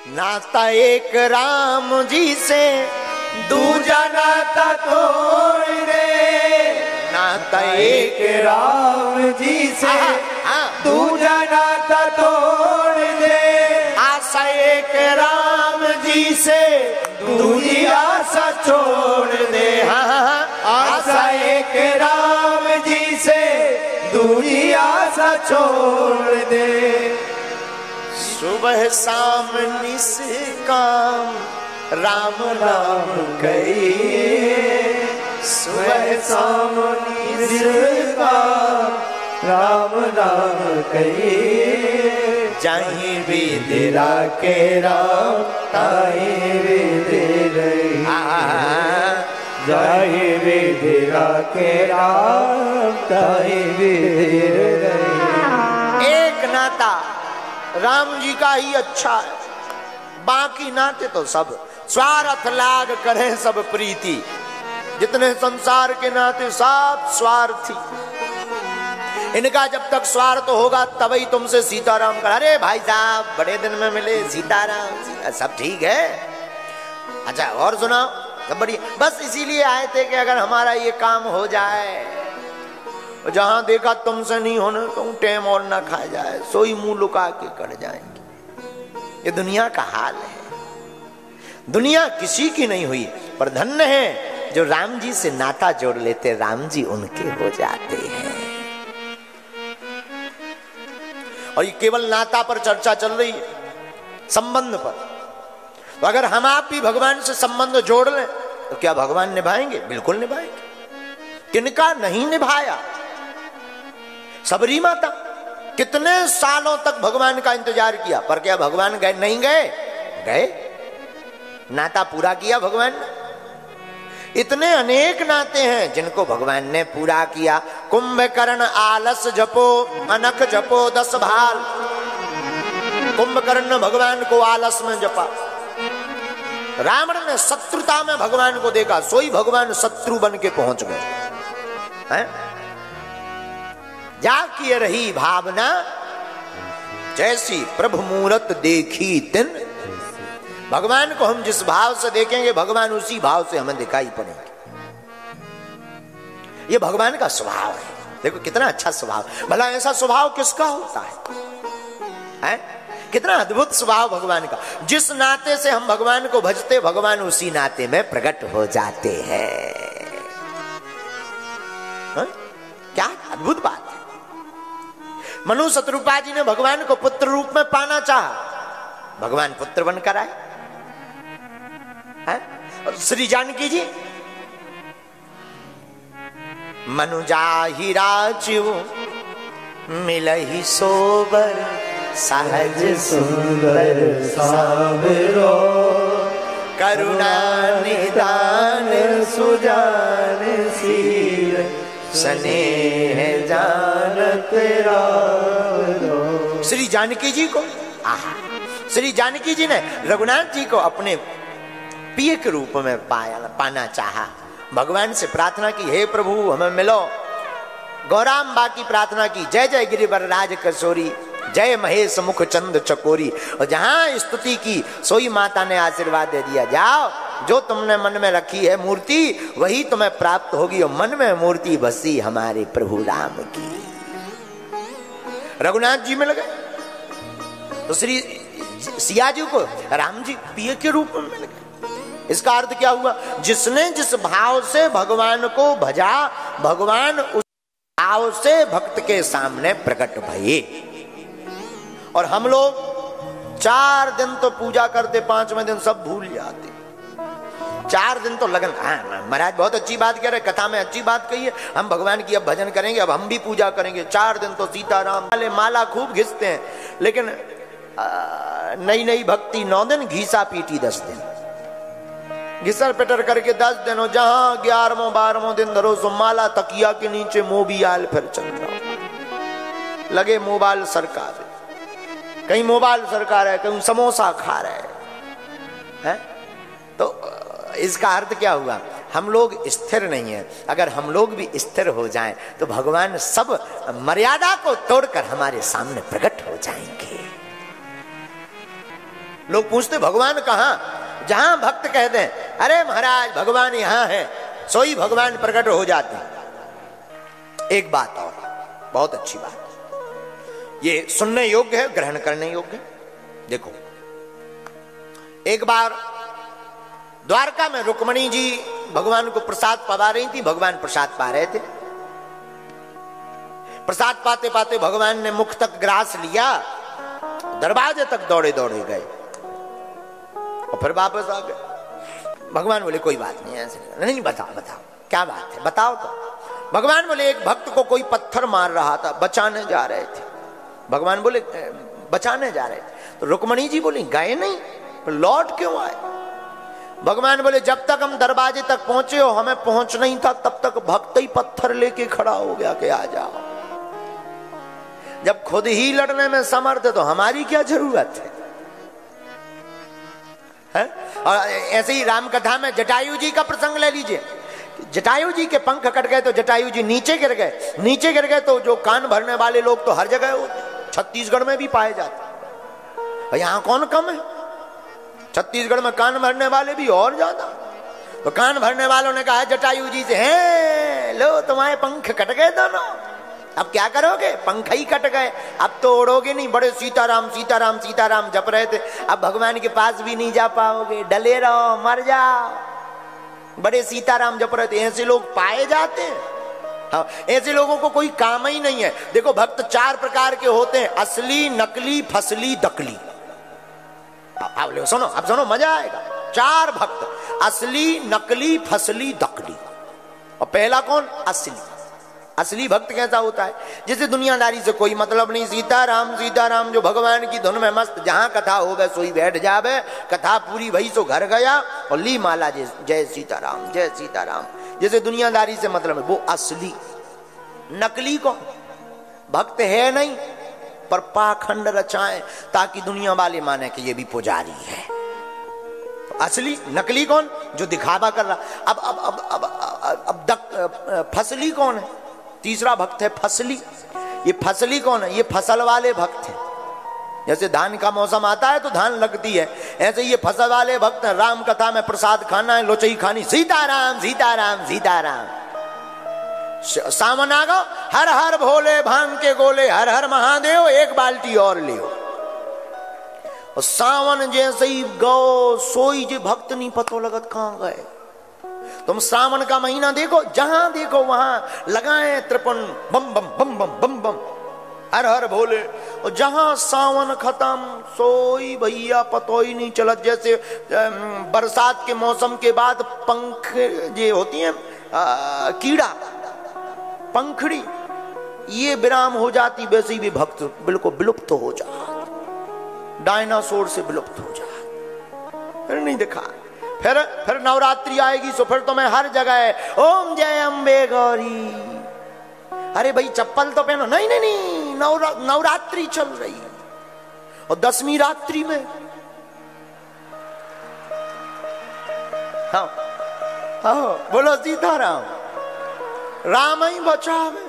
नाता एक राम जी से दूजा नाता तोड़ दे, नाता एक राम जी से दूजा नाता तोड़ दे, आशा एक राम जी से दूजी आशा छोड़ दे, आशा एक राम जी से दूजी आशा छोड़ दे। सुबह शाम निष्काम राम नाम कहिए, सुबह शाम निष्काम राम नाम कहिए, जाहि विधि के राम ताहि विधि रही, जाहि विधि के राम ताहि विधि रही। एक नाता राम जी का ही अच्छा है, बाकी नाते तो सब स्वार्थ लाग करें सब प्रीति, जितने संसार के नाते सब स्वार्थी। इनका जब तक स्वार्थ होगा तभी तुमसे सीताराम कर, अरे भाई साहब बड़े दिन में मिले, सीताराम सब ठीक है, अच्छा और सुनाओ सब बढ़िया, बस इसीलिए आए थे कि अगर हमारा ये काम हो जाए, जहां देखा तुमसे नहीं होने कहूं टेम और ना खा जाए, सोई मुंह लुका के कट जाएंगे। ये दुनिया का हाल है। दुनिया किसी की नहीं हुई, पर धन्य है जो राम जी से नाता जोड़ लेते, राम जी उनके हो जाते हैं। और ये केवल नाता पर चर्चा चल रही है, संबंध पर। तो अगर हम आप भी भगवान से संबंध जोड़ लें तो क्या भगवान निभाएंगे? बिल्कुल निभाएंगे। किनका नहीं निभाया? सबरी माता कितने सालों तक भगवान का इंतजार किया, पर क्या भगवान गए? नहीं गए, गए, नाता पूरा किया भगवान ने। इतने अनेक नाते हैं जिनको भगवान ने पूरा किया। कुंभकर्ण आलस जपो अनख जपो 10 भाल। कुंभकर्ण ने भगवान को आलस में जपा, रावण ने शत्रुता में भगवान को देखा, सोई भगवान शत्रु बन के पहुंच गए हैं। जा किए रही भावना, जैसी प्रभु मूरत देखी तिन। भगवान को हम जिस भाव से देखेंगे भगवान उसी भाव से हमें दिखाई पड़ेंगे। ये भगवान का स्वभाव है। देखो कितना अच्छा स्वभाव, भला ऐसा स्वभाव किसका होता है? कितना अद्भुत स्वभाव भगवान का। जिस नाते से हम भगवान को भजते, भगवान उसी नाते में प्रकट हो जाते हैं। क्या अद्भुत बात है। मनु शत्रुपा जी ने भगवान को पुत्र रूप में पाना चाहा, भगवान पुत्र बनकर आए। और श्री जानकी जी मनु जाहि राजू मिलहि सोबर, सहज सुंदर सावरो, करुणा निदान सुजान शील, स्नेह जानत रावरो। श्री जानकी जी को, श्री जानकी जी ने रघुनाथ जी को अपने प्रिय के रूप में पाना चाहा। भगवान से प्रार्थना की, हे प्रभु हमें मिलो। गौराम्बा की प्रार्थना की, जय जय गिरिवर राज कसोरी, जय महेश मुख चंद चकोरी। और जहां स्तुति की सोई माता ने आशीर्वाद दे दिया, जाओ जो तुमने मन में रखी है मूर्ति वही तुम्हें प्राप्त होगी। और मन में मूर्ति बसी हमारे प्रभु राम की। रघुनाथ जी मिल गए तो श्री सिया जी को राम जी प्रिय के रूप में मिल गए। इसका अर्थ क्या हुआ? जिसने जिस भाव से भगवान को भजा, भगवान उस भाव से भक्त के सामने प्रकट भये। और हम लोग 4 दिन तो पूजा करते, 5वें दिन सब भूल जाते। 4 दिन तो लगन। महाराज बहुत अच्छी बात कह रहे, कथा में अच्छी बात कही है, हम भगवान की अब भजन करेंगे, अब हम भी पूजा करेंगे। 4 दिन तो सीताराम वाले माला खूब घिसते हैं, लेकिन नई नई भक्ति 9 दिन, घीसा पीटी 10 दिन, घिसर पिटर करके 10 दिन। हो जहां 11वां 12वां दिन धरो सो माला तकिया के नीचे मोबियाल फिर चल रहा, लगे मोबाइल सरकार, कहीं मोबाइल सरकार है, कहीं समोसा खा रहे हैं। तो इसका अर्थ क्या हुआ? हम लोग स्थिर नहीं है। अगर हम लोग भी स्थिर हो जाएं तो भगवान सब मर्यादा को तोड़कर हमारे सामने प्रकट हो जाएंगे। लोग पूछते भगवान कहाँ? जहां भक्त कहते हैं अरे महाराज भगवान यहां है, सोई भगवान प्रकट हो जाते हैं। एक बात और बहुत अच्छी बात, ये सुनने योग्य है, ग्रहण करने योग्य है। देखो, एक बार द्वारका में रुक्मणी जी भगवान को प्रसाद पवा रही थी, भगवान प्रसाद पा रहे थे। प्रसाद पाते पाते भगवान ने मुख तक ग्रास लिया, दरवाजे तक दौड़े दौड़े गए और फिर वापस आ गए। भगवान बोले कोई बात नहीं, ऐसे नहीं, बताओ बताओ क्या बात है, बताओ तो। भगवान बोले एक भक्त को कोई पत्थर मार रहा था, बचाने जा रहे थे। भगवान बोले बचाने जा रहे थे, तो रुक्मणी जी बोली गए नहीं, तो लौट क्यों आए? भगवान बोले जब तक हम दरवाजे तक पहुंचे हो, हमें पहुंच नहीं था, तब तक भक्त ही पत्थर लेके खड़ा हो गया कि आ जाओ। जब खुद ही लड़ने में समर्थ है तो हमारी क्या जरूरत है? और ऐसे ही राम कथा में जटायु जी का प्रसंग ले लीजिए। जटायु जी के पंख कट गए तो जटायु जी नीचे गिर गए, नीचे गिर गए तो जो कान भरने वाले लोग तो हर जगह होते, छत्तीसगढ़ में भी पाए जाते, यहां कौन कम है? छत्तीसगढ़ में कान भरने वाले भी और ज्यादा। तो कान भरने वालों ने कहा जटायु जी से, हैं लो तुम्हारे पंख कट गए दोनों, अब क्या करोगे? पंख ही कट गए, अब तो उड़ोगे नहीं। बड़े सीताराम सीताराम सीताराम जप रहे थे, अब भगवान के पास भी नहीं जा पाओगे, डले रहो, मर जाओ। बड़े सीताराम जप रहे थे। ऐसे लोग पाए जाते हैं। हाँ, ऐसे लोगों को कोई काम ही नहीं है। देखो भक्त चार प्रकार के होते हैं, असली, नकली, फसली, दकली। अब सुनो, अब सुनो, मजा आएगा। चार भक्त, असली, नकली, फसली, दकली। और पहला कौन? असली। असली भक्त कैसा होता है? जिसे दुनियादारी से कोई मतलब नहीं, सीताराम सीताराम, जो भगवान की धुन में मस्त, जहां कथा हो गए सोई बैठ जावे, कथा पूरी भई सो घर गया और ली माला जय सीताराम जय सीताराम। जिसे दुनियादारी से मतलब है वो असली। नकली कौन? भक्त है नहीं पर पाखंड रचाएं ताकि दुनिया वाले माने कि ये भी पुजारी है। असली। नकली कौन? जो दिखावा कर रहा। अब फसली कौन है? तीसरा भक्त है फसली। ये फसली कौन है? ये फसल वाले भक्त हैं। जैसे धान का मौसम आता है तो धान लगती है, ऐसे ये फसल वाले भक्त हैं। राम कथा में प्रसाद खाना है, लोचई खानी, सीताराम सीताराम सीताराम। सावन आ गो, हर हर भोले भांग के गोले, हर हर महादेव, एक बाल्टी और ले। और सावन जैसे ही गो सोई जे भक्त नहीं पतो लगत कहां गए। तुम सावन का महीना देखो, जहां देखो वहां लगाए त्रिपुन, बम बम बम बम बम बम, हर हर भोले। और जहां सावन खत्म सोई भैया पतो ही नहीं चलत। जैसे बरसात के मौसम के बाद पंख ये होती है कीड़ा, पंखड़ी, ये विराम हो जाती, वैसे ही भी भक्त बिल्कुल विलुप्त हो जा, डायनासोर से विलुप्त हो जा, फिर नहीं दिखा। फिर नवरात्रि आएगी तो फिर तुम्हें हर जगह ओम जय अम्बे गौरी। अरे भाई चप्पल तो पहनो। नहीं नहीं नहीं, नवरात्रि चल रही है। और 10वीं रात्रि में हाँ हाँ बोलो सीताराम, राम ही बचावे।